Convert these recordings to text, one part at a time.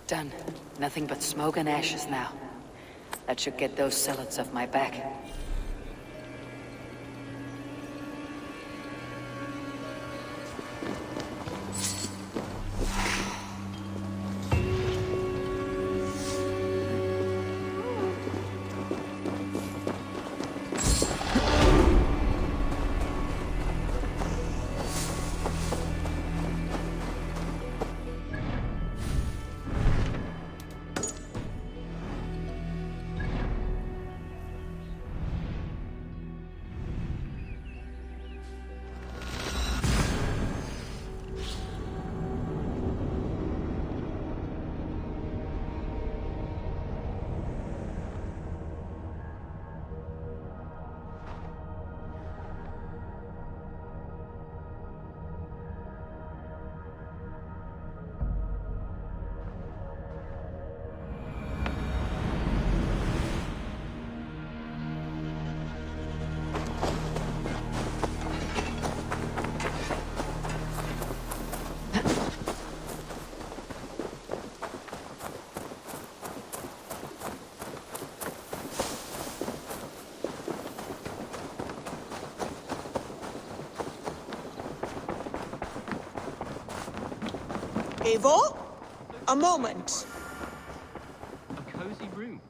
Done. Nothing but smoke and ashes now. That should get those zealots off my back. Eivor? A moment. A cozy room.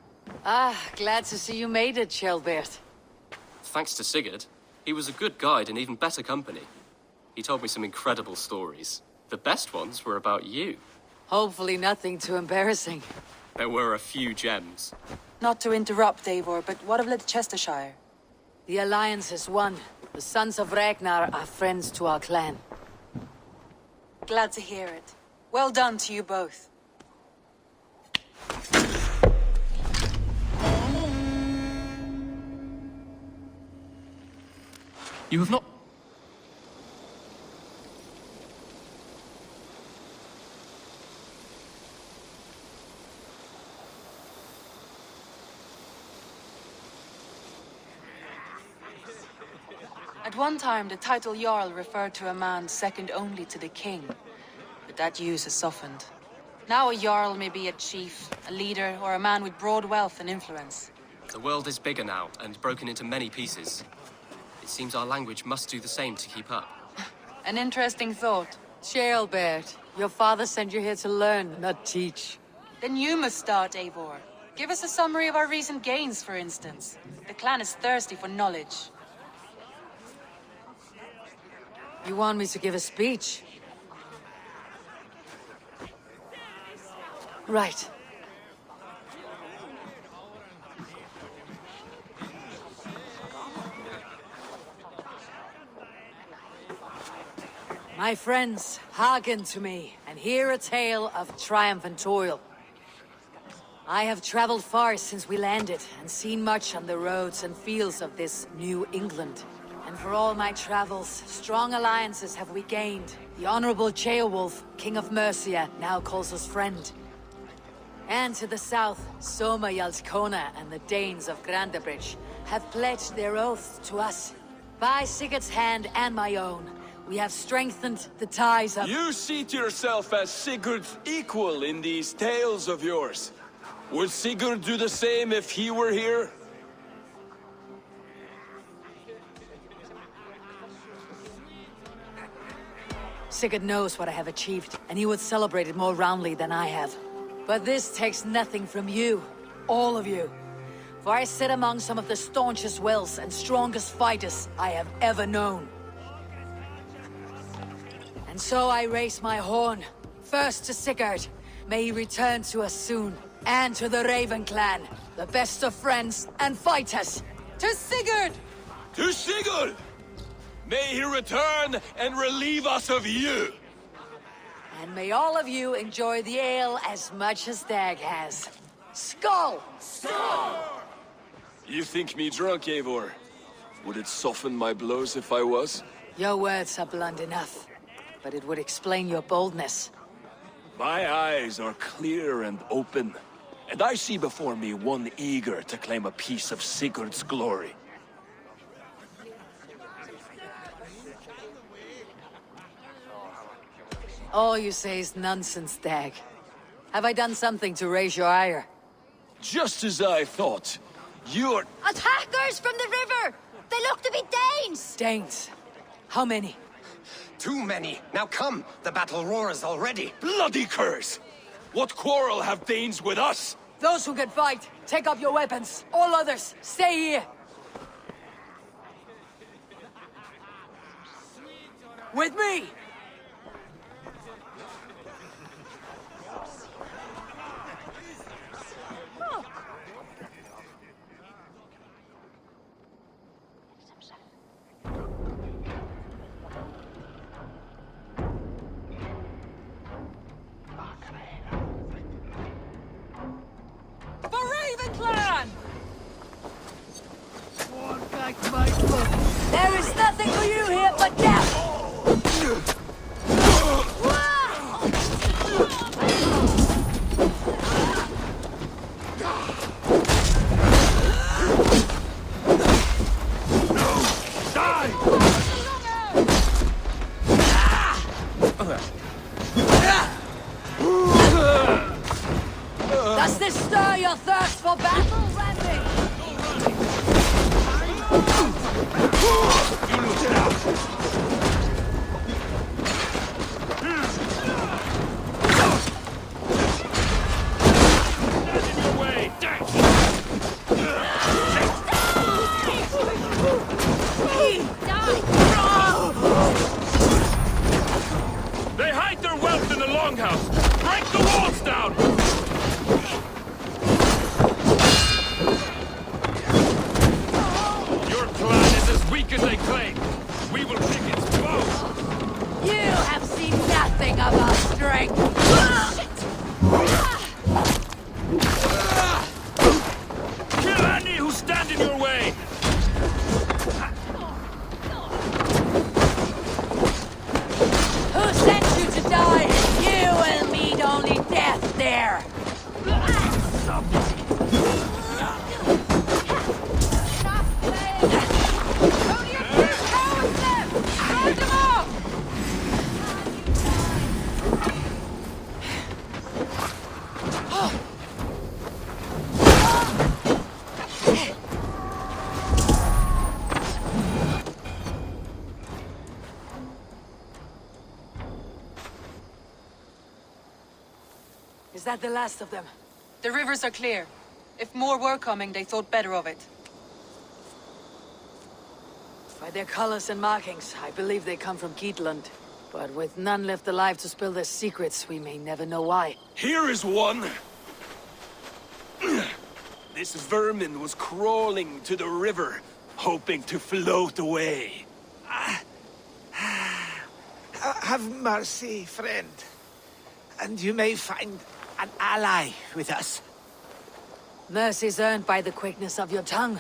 Ah, glad to see you made it, Kjellbert. Thanks to Sigurd. He was a good guide and even better company. He told me some incredible stories. The best ones were about you. Hopefully nothing too embarrassing. There were a few gems. Not to interrupt, Eivor, but what of Leicestershire? The Alliance is won. The Sons of Ragnar are friends to our clan. Glad to hear it. Well done to you both. You have not... At one time, the title Jarl referred to a man second only to the king. But that use has softened. Now a Jarl may be a chief, a leader, or a man with broad wealth and influence. The world is bigger now, and broken into many pieces. It seems our language must do the same to keep up. An interesting thought. Kjellbert, your father sent you here to learn, not teach. Then you must start, Eivor. Give us a summary of our recent gains, for instance. The clan is thirsty for knowledge. You want me to give a speech? Right. My friends, hearken to me, and hear a tale of triumph and toil. I have traveled far since we landed, and seen much on the roads and fields of this New England. And for all my travels, strong alliances have we gained. The Honorable Ceolwulf, King of Mercia, now calls us friend. And to the south, Soma Jarlskona and the Danes of Grandabridge have pledged their oath to us. By Sigurd's hand and my own, we have strengthened the ties of— You seat yourself as Sigurd's equal in these tales of yours. Would Sigurd do the same if he were here? Sigurd knows what I have achieved, and he would celebrate it more roundly than I have. But this takes nothing from you, all of you. For I sit among some of the staunchest wills and strongest fighters I have ever known. And so I raise my horn, first to Sigurd. May he return to us soon. And to the Raven clan, the best of friends and fighters. To Sigurd! To Sigurd! May he return and relieve us of you! And may all of you enjoy the ale as much as Dag has. Skull! You think me drunk, Eivor? Would it soften my blows if I was? Your words are blunt enough, but it would explain your boldness. My eyes are clear and open, and I see before me one eager to claim a piece of Sigurd's glory. All you say is nonsense, Dag. Have I done something to raise your ire? Just as I thought. You're... Attackers from the river! They look to be Danes! Danes. How many? Too many. Now come, the battle roars already. Bloody curse! What quarrel have Danes with us? Those who can fight, take up your weapons. All others, stay here. With me! There is nothing for you here but death! Does this stir your thirst for battle, Randy? You lose now! Stand in your way! They hide their wealth in the longhouse! Break the walls down! Your clan is as weak as they claim. We will pick its bones! You have seen nothing of our strength! Kill any who stand in your way! Who sent you to die? You will meet only death there! Is that the last of them? The rivers are clear. If more were coming, they thought better of it. By their colors and markings, I believe they come from Geatland. But with none left alive to spill their secrets, we may never know why. Here is one! This vermin was crawling to the river, hoping to float away. Have mercy, friend. And you may find an ally with us. Mercy's earned by the quickness of your tongue.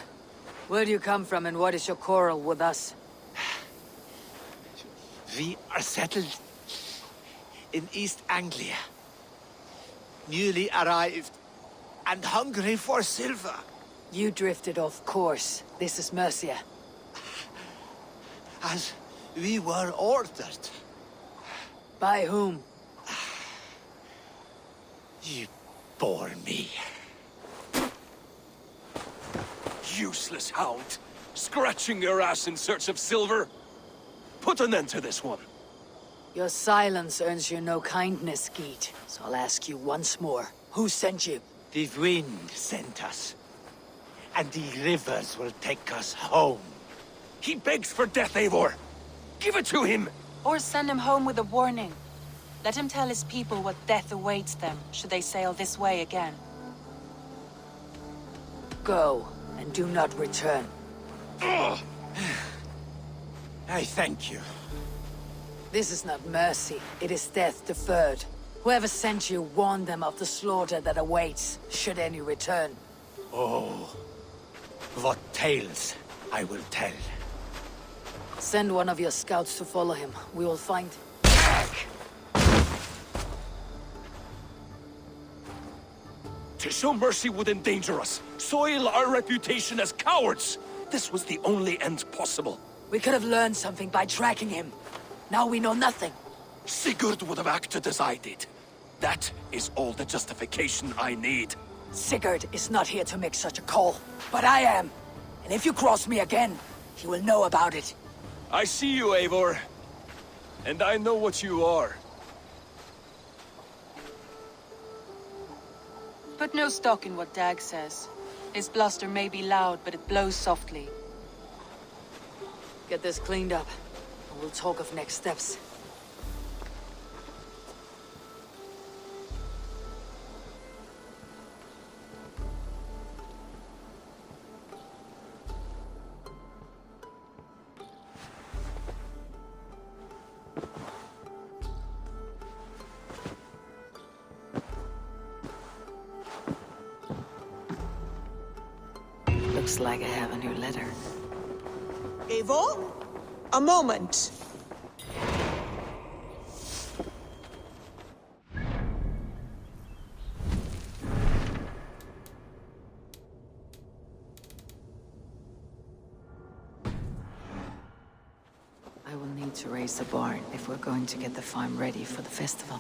Where do you come from and what is your quarrel with us? We are settled in East Anglia. Newly arrived and hungry for silver. You drifted off course. This is Mercia. As we were ordered. By whom? You bore me. Useless hound! Scratching your ass in search of silver! Put an end to this one! Your silence earns you no kindness, Geet. So I'll ask you once more. Who sent you? The wind sent us. And the rivers will take us home. He begs for death, Eivor! Give it to him! Or send him home with a warning. Let him tell his people what death awaits them, should they sail this way again. Go, and do not return. Ugh. I thank you. This is not mercy, it is death deferred. Whoever sent you warned them of the slaughter that awaits, should any return. Oh, what tales I will tell. Send one of your scouts to follow him. We will find... To show mercy would endanger us, soil our reputation as cowards. This was the only end possible. We could have learned something by tracking him. Now we know nothing. Sigurd would have acted as I did. That is all the justification I need. Sigurd is not here to make such a call, but I am. And if you cross me again, he will know about it. I see you, Eivor. And I know what you are. Put no stock in what Dag says. His bluster may be loud, but it blows softly. Get this cleaned up, and we'll talk of next steps. Looks like I have a new letter. Eivor? A moment. I will need to raise the barn if we're going to get the farm ready for the festival.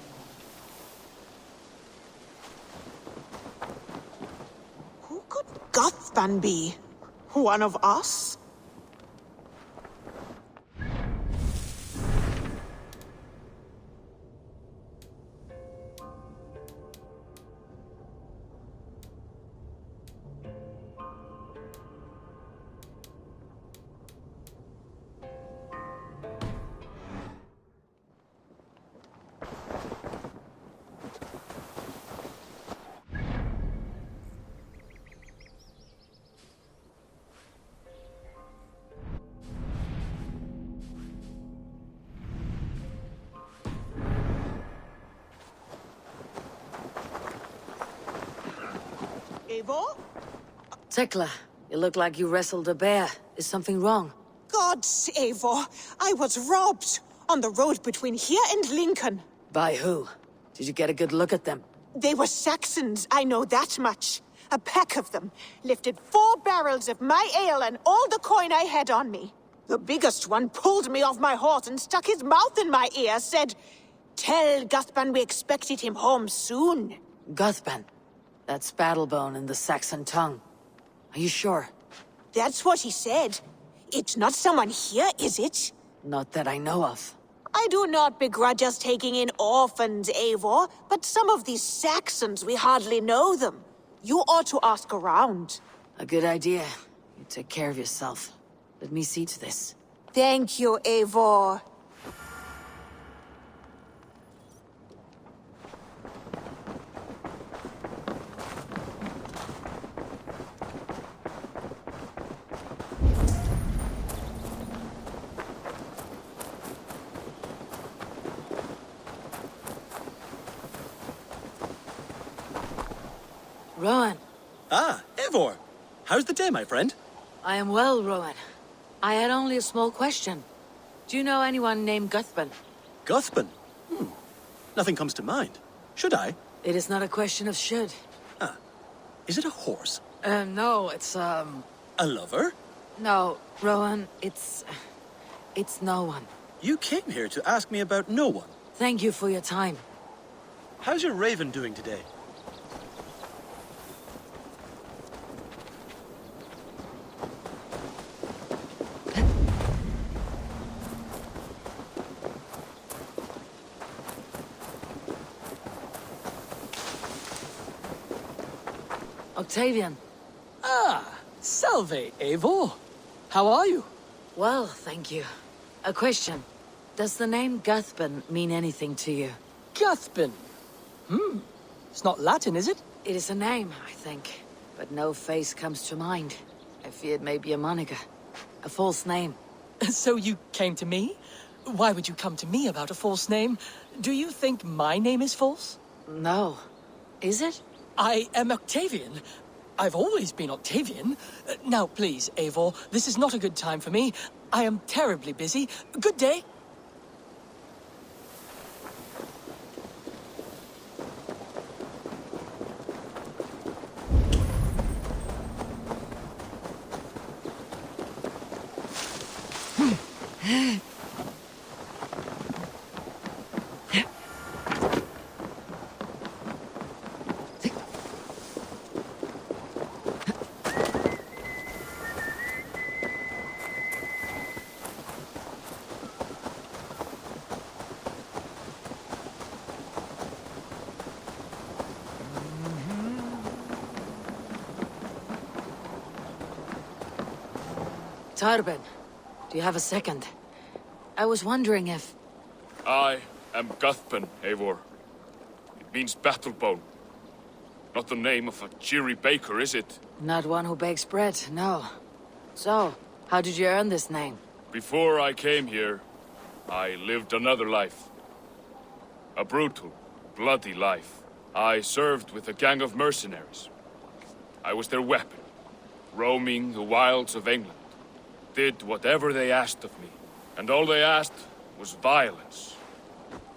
Who could Gothban be? One of us? Eivor? Tekla, you look like you wrestled a bear. Is something wrong? Gods, Eivor, I was robbed on the road between here and Lincoln. By who? Did you get a good look at them? They were Saxons, I know that much. A pack of them lifted 4 barrels of my ale and all the coin I had on me. The biggest one pulled me off my horse and stuck his mouth in my ear, said, "Tell Guthban we expected him home soon." Guthban. That's Battlebone in the Saxon tongue. Are you sure? That's what he said. It's not someone here, is it? Not that I know of. I do not begrudge us taking in orphans, Eivor, but some of these Saxons, we hardly know them. You ought to ask around. A good idea. You take care of yourself. Let me see to this. Thank you, Eivor. Rowan. Ah, Eivor. How's the day, my friend? I am well, Rowan. I had only a small question. Do you know anyone named Guthban? Guthban? Nothing comes to mind. Should I? It is not a question of should. Ah. Is it a horse? No, it's, A lover? No, Rowan, it's no one. You came here to ask me about no one. Thank you for your time. How's your raven doing today? Octavian. Ah, salve, Eivor. How are you? Well, thank you. A question. Does the name Guthban mean anything to you? Guthban. It's not Latin, is it? It is a name, I think. But no face comes to mind. I fear it may be a moniker. A false name. So you came to me? Why would you come to me about a false name? Do you think my name is false? No. Is it? I am Octavian. I've always been Octavian. Now, please, Eivor, this is not a good time for me. I am terribly busy. Good day. Tarben, do you have a second? I was wondering if... I am Guthpen, Eivor. It means battlebone. Not the name of a cheery baker, is it? Not one who bakes bread, no. So, how did you earn this name? Before I came here, I lived another life. A brutal, bloody life. I served with a gang of mercenaries. I was their weapon, roaming the wilds of England. Did whatever they asked of me, and all they asked was violence.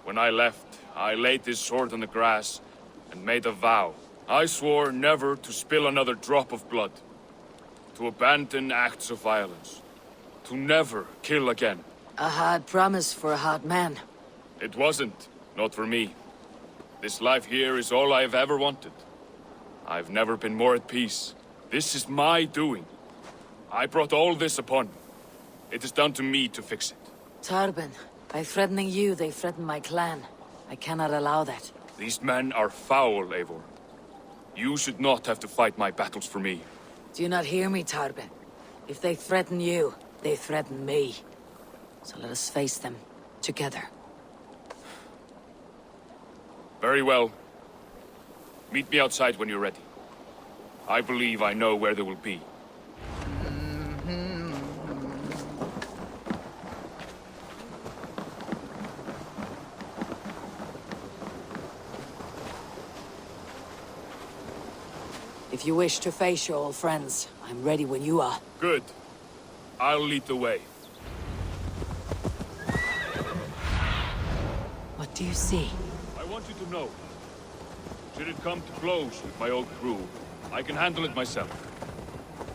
When I left, I laid this sword on the grass and made a vow. I swore never to spill another drop of blood, to abandon acts of violence, to never kill again. A hard promise for a hard man. It wasn't, not for me. This life here is all I've ever wanted. I've never been more at peace. This is my doing. I brought all this upon me. It is down to me to fix it. Tarben, by threatening you, they threaten my clan. I cannot allow that. These men are foul, Eivor. You should not have to fight my battles for me. Do you not hear me, Tarben? If they threaten you, they threaten me. So let us face them, together. Very well. Meet me outside when you're ready. I believe I know where they will be. If you wish to face your old friends, I'm ready when you are. Good. I'll lead the way. What do you see? I want you to know. Should it come to blows with my old crew, I can handle it myself.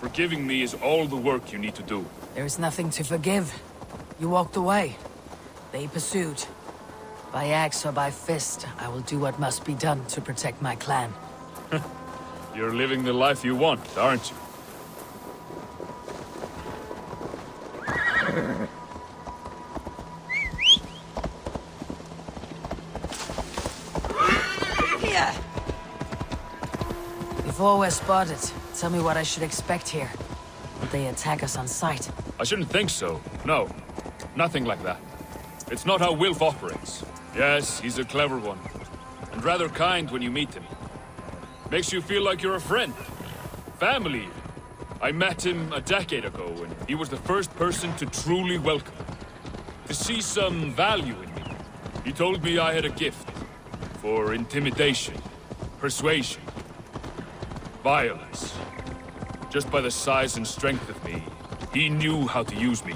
Forgiving me is all the work you need to do. There is nothing to forgive. You walked away. They pursued. By axe or by fist, I will do what must be done to protect my clan. You're living the life you want, aren't you? Before we're spotted, tell me what I should expect here. Would they attack us on sight? I shouldn't think so. No. Nothing like that. It's not how Wilf operates. Yes, he's a clever one. And rather kind when you meet him. Makes you feel like you're a friend. Family. I met him a decade ago, and he was the first person to truly welcome me. To see some value in me. He told me I had a gift. For intimidation. Persuasion. Violence. Just by the size and strength of me, he knew how to use me.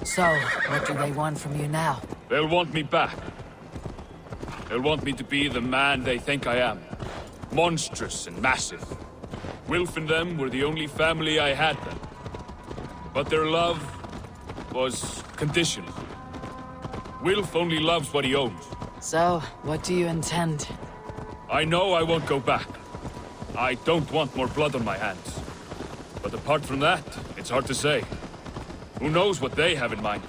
So, what do they want from you now? They'll want me back. They'll want me to be the man they think I am. Monstrous and massive. Wilf and them were the only family I had then. But their love was conditional. Wilf only loves what he owns. So, what do you intend? I know I won't go back. I don't want more blood on my hands. But apart from that, it's hard to say. Who knows what they have in mind?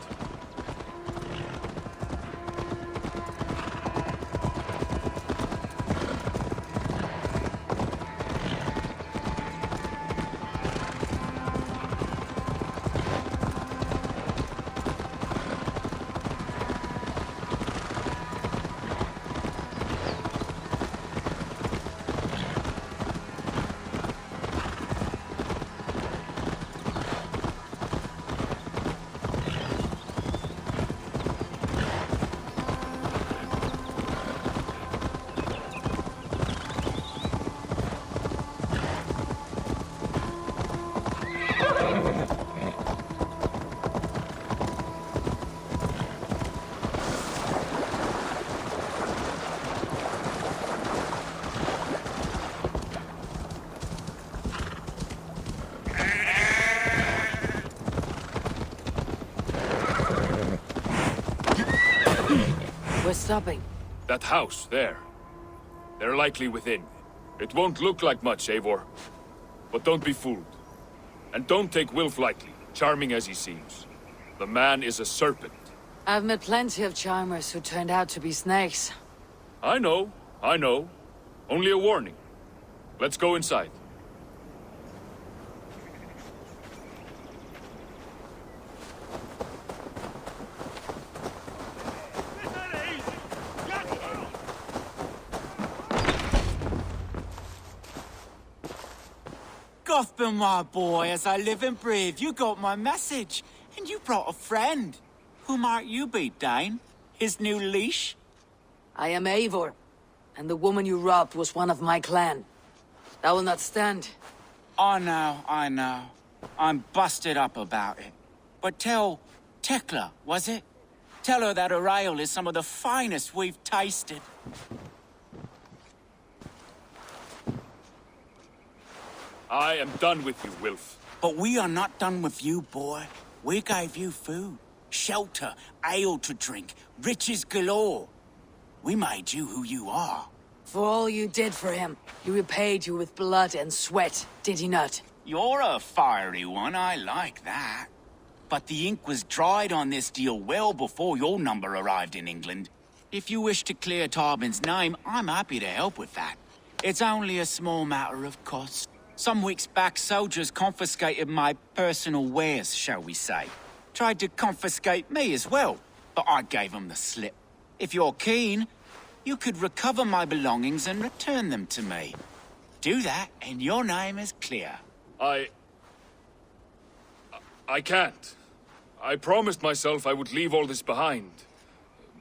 stopping? That house, there. They're likely within. It won't look like much, Eivor. But don't be fooled. And don't take Wilf lightly, charming as he seems. The man is a serpent. I've met plenty of charmers who turned out to be snakes. I know. Only a warning. Let's go inside. Gotham, my boy, as I live and breathe, you got my message. And you brought a friend. Who might you be, Dane? His new leash? I am Eivor, and the woman you robbed was one of my clan. That will not stand. I know. I'm busted up about it. But tell Tekla, was it? Tell her that her ale is some of the finest we've tasted. I am done with you, Wilf. But we are not done with you, boy. We gave you food, shelter, ale to drink, riches galore. We made you who you are. For all you did for him, he repaid you with blood and sweat, did he not? You're a fiery one, I like that. But the ink was dried on this deal well before your number arrived in England. If you wish to clear Tarbin's name, I'm happy to help with that. It's only a small matter of cost. Some weeks back, soldiers confiscated my personal wares, shall we say. Tried to confiscate me as well, but I gave them the slip. If you're keen, you could recover my belongings and return them to me. Do that, and your name is clear. I can't. I promised myself I would leave all this behind.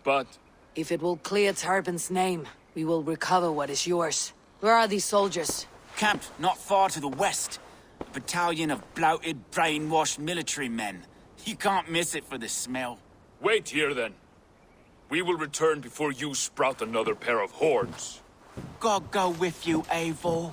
But... If it will clear Tarbin's name, we will recover what is yours. Where are these soldiers? Camped not far to the west. A battalion of bloated, brainwashed military men. You can't miss it for the smell. Wait here, then. We will return before you sprout another pair of horns. God go with you, Eivor.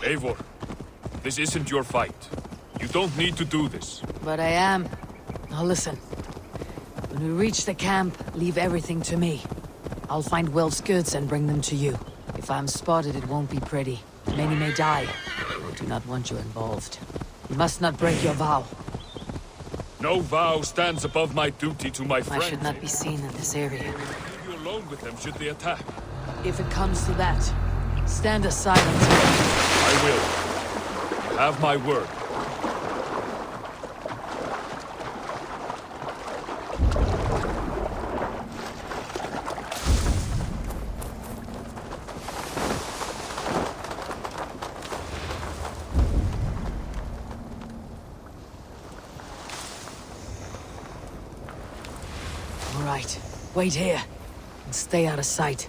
Eivor, this isn't your fight. You don't need to do this. But I am. Now listen. When we reach the camp, leave everything to me. I'll find Wilf's goods and bring them to you. If I'm spotted, it won't be pretty. Many may die. I do not want you involved. You must not break your vow. No vow stands above my duty to my friends. I should not be seen in this area. Leave you alone with them should they attack. If it comes to that, stand aside until... I will. You have my word. All right. Wait here. And stay out of sight.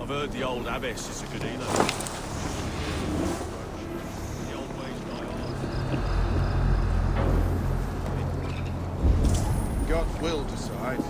I've heard the old abbess is a good healer. The old ways die hard. God will decide.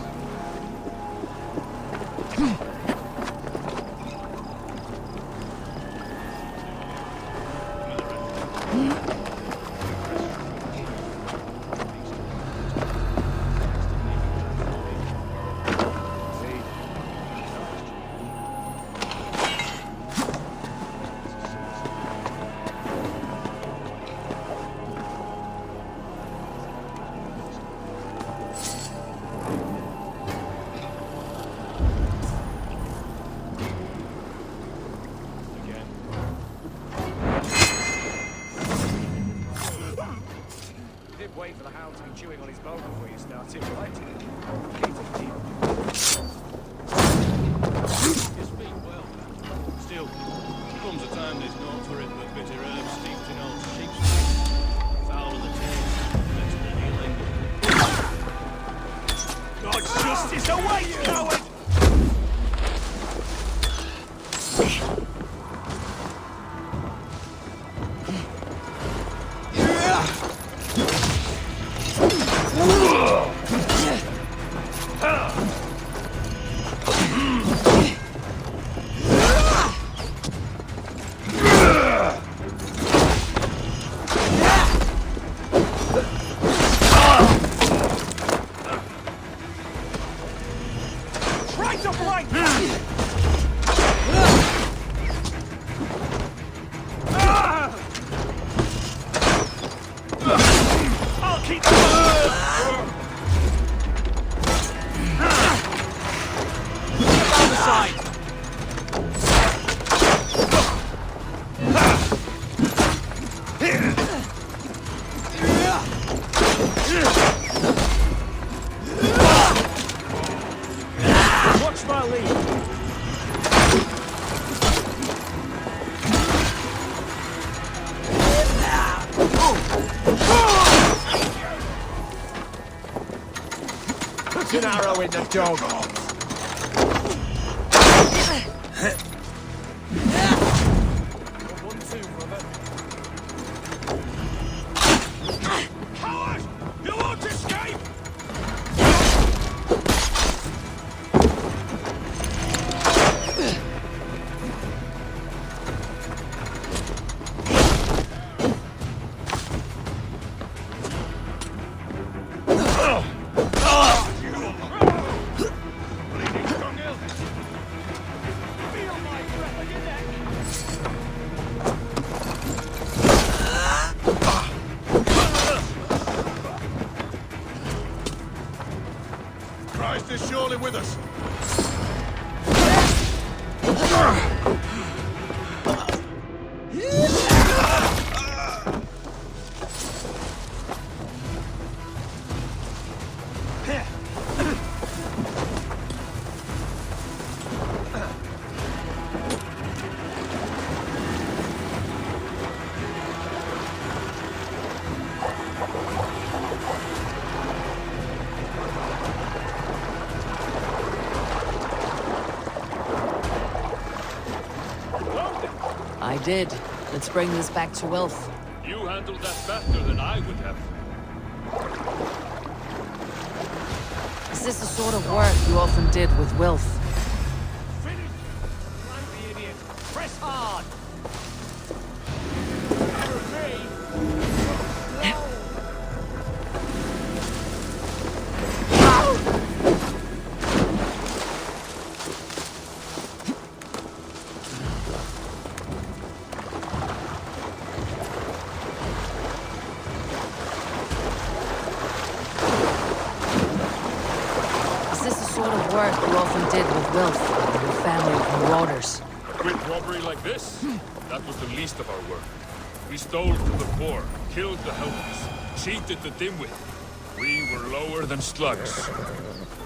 did wait for the hound to be chewing on his bone before you started, right? Keep it deep. You speak well. Still, comes a time there's naught for it but bitter herbs steeped in old sheep's meat. Foul of the taste, better than healing. God's justice awaits, coward! Watch my lead. Put an arrow in the dog. Coward! You won't escape! Christ is surely with us. I did. Let's bring this back to Wilf. You handled that better than I would have. Is this the sort of work you often did with Wilf? Finish! Climb the idiot. Press hard. Work you often did with Wilf and your family of marauders. A quick robbery like this? That was the least of our work. We stole from the poor, killed the helpless, cheated the dimwit. We were lower than slugs.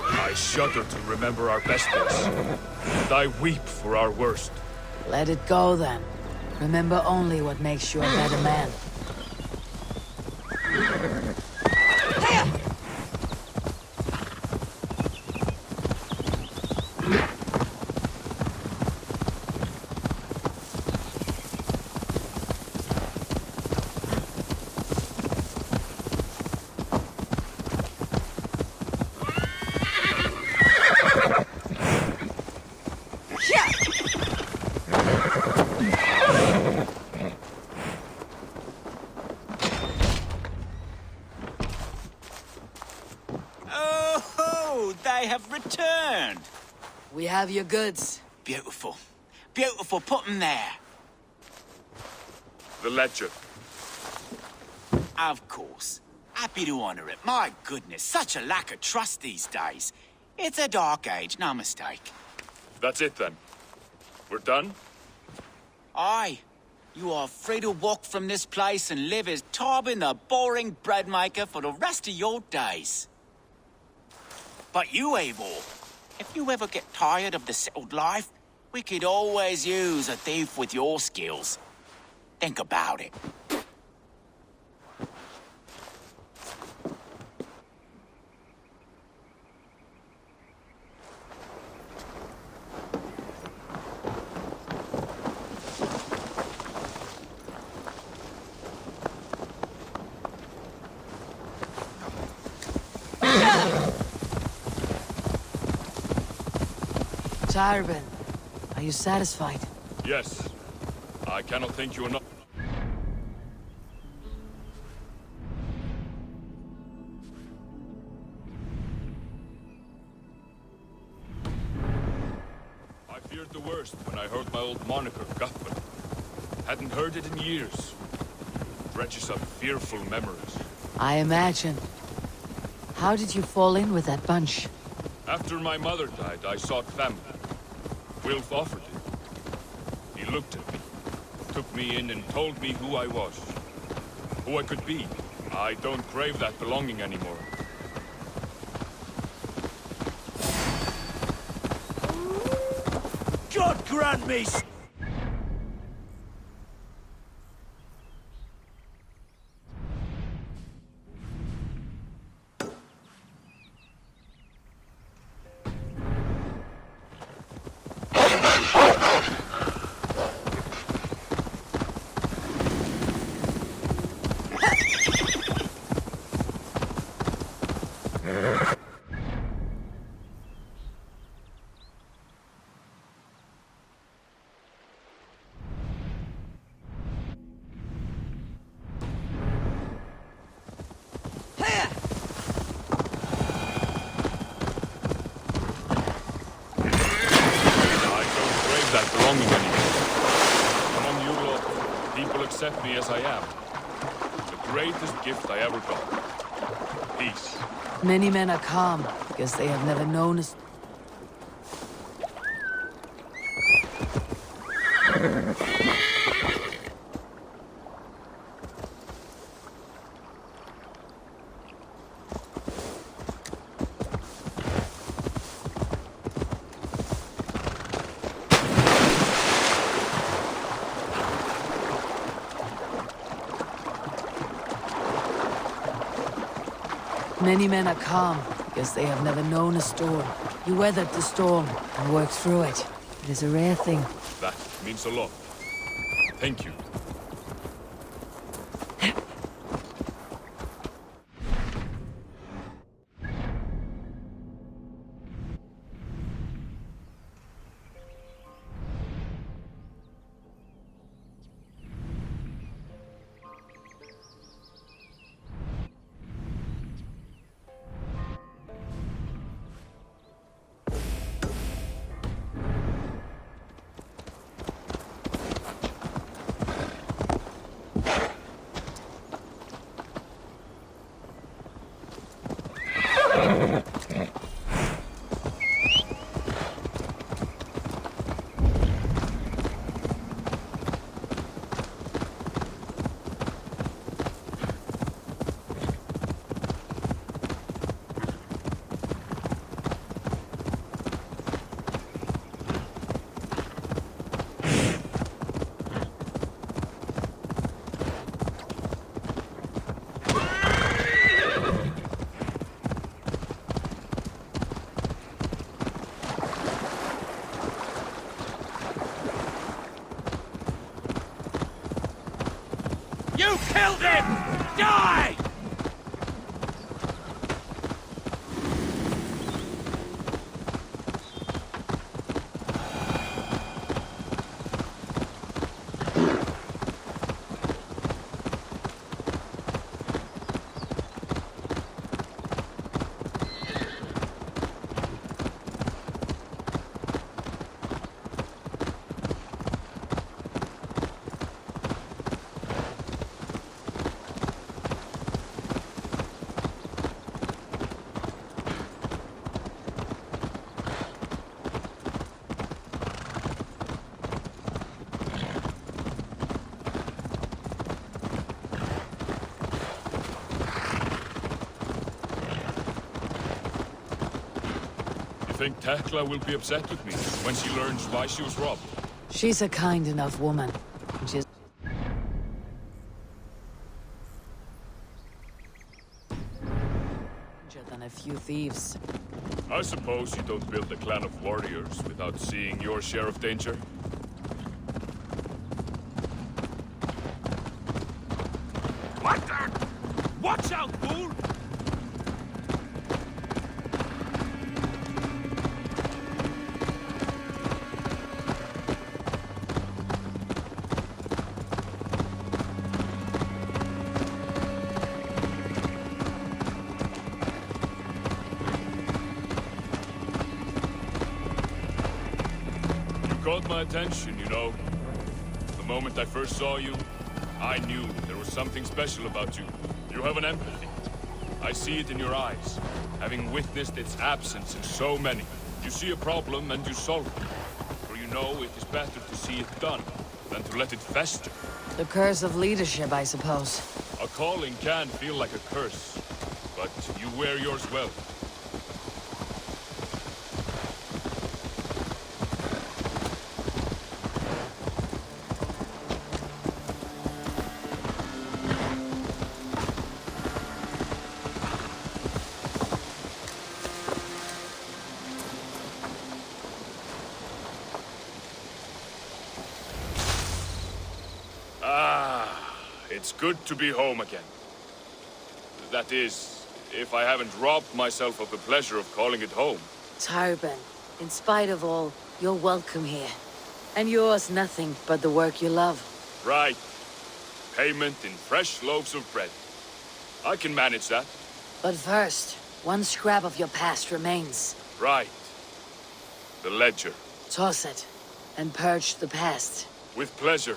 I shudder to remember our best days, and I weep for our worst. Let it go then. Remember only what makes you a better man. They have returned. We have your goods. Beautiful. Beautiful. Put them there. The ledger. Of course. Happy to honor it. My goodness, such a lack of trust these days. It's a dark age, no mistake. That's it then. We're done? Aye. You are free to walk from this place and live as Tarbin the boring bread maker for the rest of your days. But you, Eivor, if you ever get tired of the settled life, we could always use a thief with your skills. Think about it. Tarbin, are you satisfied? Yes. I cannot thank you enough. I feared the worst when I heard my old moniker, Guthman. Hadn't heard it in years. Dredges up fearful memories. I imagine. How did you fall in with that bunch? After my mother died, I sought family. Wilf offered it. He looked at me, took me in and told me who I was. Who I could be. I don't crave that belonging anymore. God grant me... That belonging anymore. Among you lot, people accept me as I am. The greatest gift I ever got. Peace. Many men are calm because they have never known us. Many men are calm because they have never known a storm. You weathered the storm and worked through it. It is a rare thing. That means a lot. Thank you. think Tekla will be upset with me when she learns why she was robbed? She's a kind enough woman. She's than a few thieves. I suppose you don't build a clan of warriors without seeing your share of danger? What the? Watch out, fool! Caught my attention, you know. The moment I first saw you, I knew there was something special about you. You have an empathy. I see it in your eyes, having witnessed its absence in so many. You see a problem and you solve it. For you know it is better to see it done than to let it fester. The curse of leadership, I suppose. A calling can feel like a curse, but you wear yours well. It's good to be home again. That is, if I haven't robbed myself of the pleasure of calling it home. Tarban, in spite of all, you're welcome here. And yours nothing but the work you love. Right. Payment in fresh loaves of bread. I can manage that. But first, one scrap of your past remains. Right. The ledger. Toss it, and purge the past. With pleasure.